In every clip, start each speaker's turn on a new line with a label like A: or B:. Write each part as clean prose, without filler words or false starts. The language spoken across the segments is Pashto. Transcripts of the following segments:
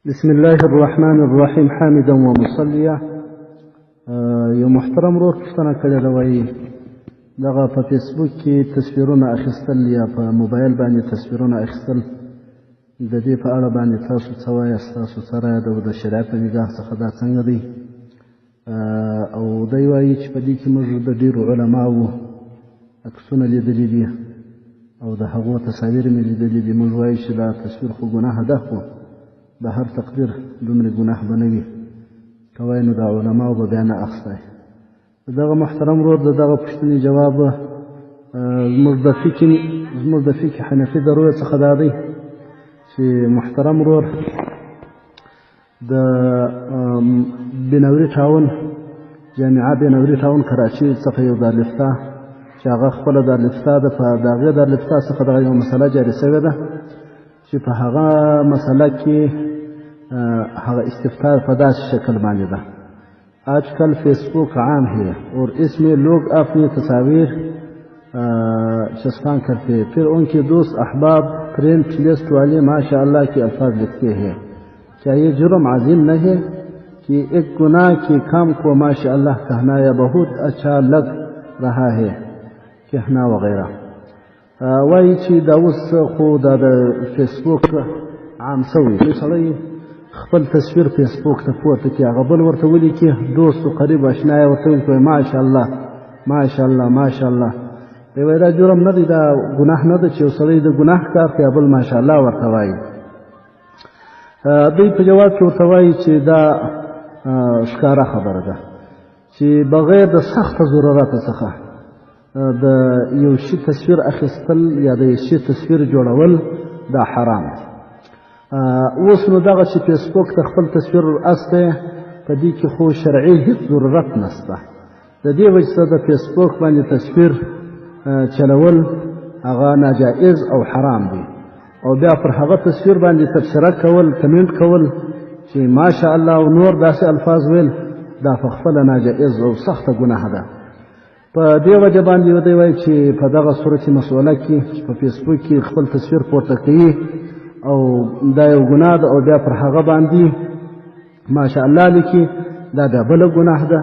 A: بسم الله الرحمن الرحیم حامدا ومصلیا. یو محترم ورور پوښتنه کړې ده، وایي دغه په فیسبوک کې تصویرونه اخیستل یا په موبایل باندې تصویرونه اخیستل د دې په اړه باندې تاسو څه وایاست؟ تاسو څه رایه ده د شریعت په نګاه څخه دا څنګه دی؟ او دی وایي چې په دې کې موږ د ډېرو علماوو عکسونه لیدلي دي او د هغو تصاویر مې لیدلي دي. موږ وایو چې دا تصویر خو ګناه ده، خو به هر تقدیر دومره ګناه به نه وي، که وایي نو د علماو به بیا نه اخیستی. دغه محترم ورور د دغه پوښتنې جواب زموږ د فقه حنفي د رویه څخه دا دی چې محترم ورور د بنوري ټاون جامعه بنوري ټاون کراچي څخه یو دارالافتا چې هغه خپله دارالافتا ده، په د هغې دارالافتا څخه دغه یوه مسله جاري شوې ده چې په هغه مسله کې هغه استفتاء په داسې شکل باندې ده: آج کل فیسبوک عام ہے اور اس میں لوگ اپنی تصاویر چسپاں کرتے ہیں، پھر ان کے دوست احباب فرینڈ لسٹ والے ماشاء اللہ کے الفاظ لکھتے ہیں. کیا یہ جرم عظیم نہیں ہے کہ ایک گناہ کے کام کو ماشاء اللہ کہنا یا بہت اچھا لگ رہا ہے کہنا وغیرہ؟ وایي چې دا اوس خو دا د فیسبوک عام شوی، دوی سړی خپل تصویر فیسبوک ته پورته کړي، هغه بل ورته ولیکي، دوست و قریب اشنا یې ورته ولیکي ماشاء الله ماشاء الله ماشاء الله. دی وایي دا جرم نه دی، دا ګناه نه ده چې یو سړی د ګناه کار کوي بل ماشاء الله ورته وایي. دوی په جواب کې ورته وایي چې دا ښکاره خبره ده چې بغیر د سخته ضرورت څخه د یو شي تصویر اخیستل یا د یو شي تصویر جوړول دا حرام دی. اوس نو دغه چې فیسبوک ته خپل تصویر استی، په دې کې خو شرعي هیڅ ضرورت نشته. د دې وجې سره د فیسبوک باندې تصویر چلول هغه ناجایز او حرام دی، او بیا پر هغه تصویر باندې تبصره کول، کمنټ کول چې ماشاء الله او نور داسې الفاظ ویل، دا په خپله ناجایز او سخته ګناه ده. په دې وجه باندې دی وایي چې په دغه صورت مسؤله کې په فیسبوک کې خپل تصویر پورته کوي او دا یو ګناه ده، او بیا پر هغه باندې ماشاء الله لیکي، دا بیا بله ګناه ده.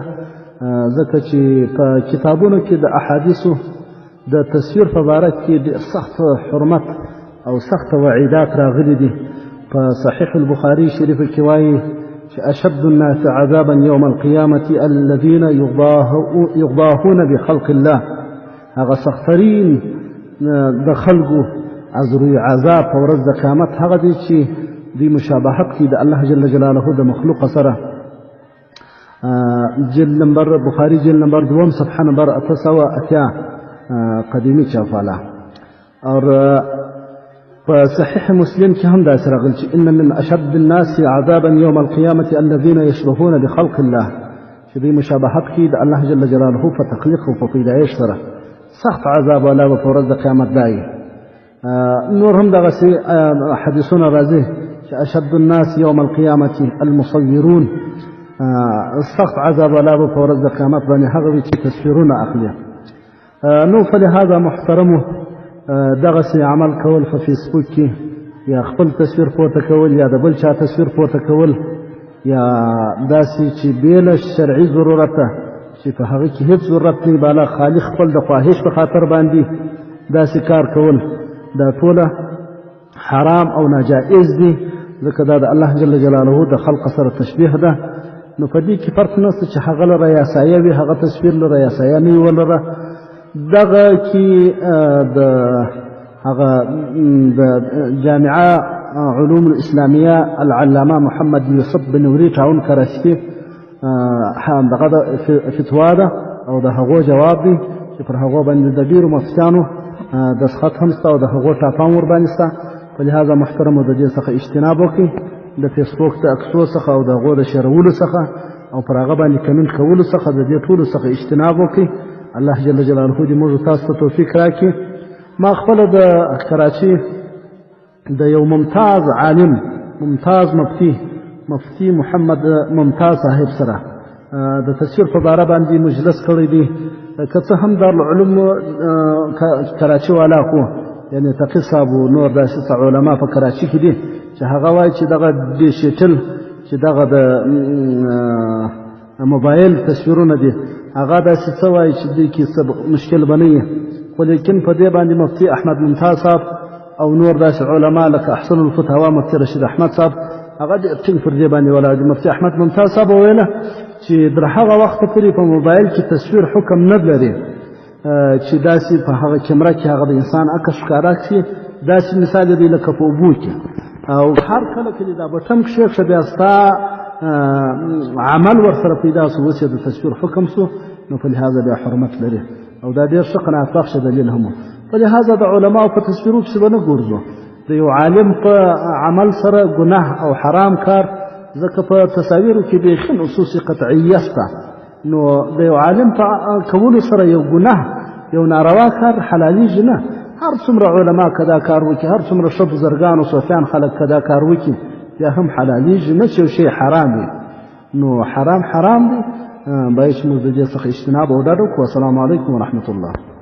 A: ځکه چې په کتابونو کې د احادیثو د تصویر په باره کې ډېر سخت حرمت او سخت وعیدات راغلي دي. په صحیح البخاري شریف کې وایي چې اشد الناس عذابا یوم القیامة الذین یغضاهون بخلق الله. هغه سخترین د خلقو عذاب په ورځ د قیامت هغه دی چې دوی مشابهت کوي د الله جل جلاله د مخلوق سره. بخاري جلد نمبر 2 صفحه نمبر 880 قدیمی چاپاله. اور په صحیح مسلم کې هم داسې راغلی چې ان من اشد الناس عذابا یوم القیامة الذین یشبهون بخلق الله، چې دوی مشابهت کوي د الله جل جلاله په تخلیق او په پیدایش سره. سخت عذاب والا به په ورځ د قیامت دی. نور هم دغسې حدیثونه راځي چې اشد الناس یوم القیامة المصورون، سخت عذاب والا به په ورځ د قیامت باندې هغه وي چې تصویرونه اخلي. نو فلهذا محترمو دغسې عمل کول په فیسبوک کې، یا خپل تصویر پورته کول یا د بل چا تصویر پورته کول، یا داسې چې بې له شرعي ضرورته چې په هغه کې هېڅ ضرورت نه بالا خالي خپل د خواهش په خاطر باندې داسې کار کول، دا ټوله حرام او ناجائز دي، ځکه دا د الله جل جلاله د خلق سره تشبیه ده. نو په دې کې فرق نشته چې هغه له ریاسایه وي، هغه تصویر له ریاسایه نه وي ولره. دغه کې د هغه د جامعه علوم الاسلامیه العلامه محمد یوسف بنوري ټاون کراچي دغه فتوا ده او د هغو جواب دی چې پر هغو باندې د ډېرو مفتیانو دسخط هم شته او د هغو ټاپان ورباندې شته. په لحاظه محترمو د دې څخه اجتناب وکړي، د فیسبوک د عکسو څخه او د هغو د شیرولو څخه او پر هغه باندې کمنټ کولو څخه د دې ټولو څخه اجتناب وکړي. الله جل جلاله دې موږ تاسو ته توفیق راکړي. ما خپله د کراچي د یو ممتاز عالم، ممتاز مفتي محمد ممتاز صاحب سره د تصویر په باره باندې مجلس کړی دی. که څه هم دارالعلوم کراچي والا خو یعنی تقي صاحب او نور داسې علما په کراچي کې دي چې هغه وایي چې دغه ډیجیټل چې دغه د موبایل تصویرونه دي هغه داسې څه وایي چې دې کې څه مشکل به نه وي خو لیکن په دې باندې مفتي احمد ممتاز صاحب او نور داسې علما لکه احسن الفتاوا مفتي رشید احمد صاحب هغه ډېر ټینګ پر دې باندې ولاړ دي. مفتي احمد ممتاز صاحب وویله چې تر هغه وخته پورې په موبایل کې تصویر حکم نه لري چې داسې په هغه کیمره کې هغه د انسان عکس ښکاره کړي داسې مثال دی لکه په اوبو کې او هر کله چې دا بټن کښېږده بیا ستا عمل ورسره پیدا سو اوس یې د تصویر حکم سو نو په لحاظه بیا حرمت لري او دا ډېر ښه قناعت بخشه دلیل هم په لحاظه د علماو په تصویرو پسې به نه ګورځو د یو عالم په عمل سره ګناه او حرام کار ځکه په تصاویرو کې بیخي نصوص قطعیه شته نو د یو عالم په کولو سره یو ګناه یو ناروا کار حلالېږي نه هر څومره علما که دا کار وکړي هر څومره ښه بزرګان او صوفیان خلک که دا کار وکړي بیا هم حلالېږي نه چې یو شی حرام وي نو حرام دی باید چې موږ د دې څخه اجتناب او ډډه وکړو. السلام علیکم ورحمة الله.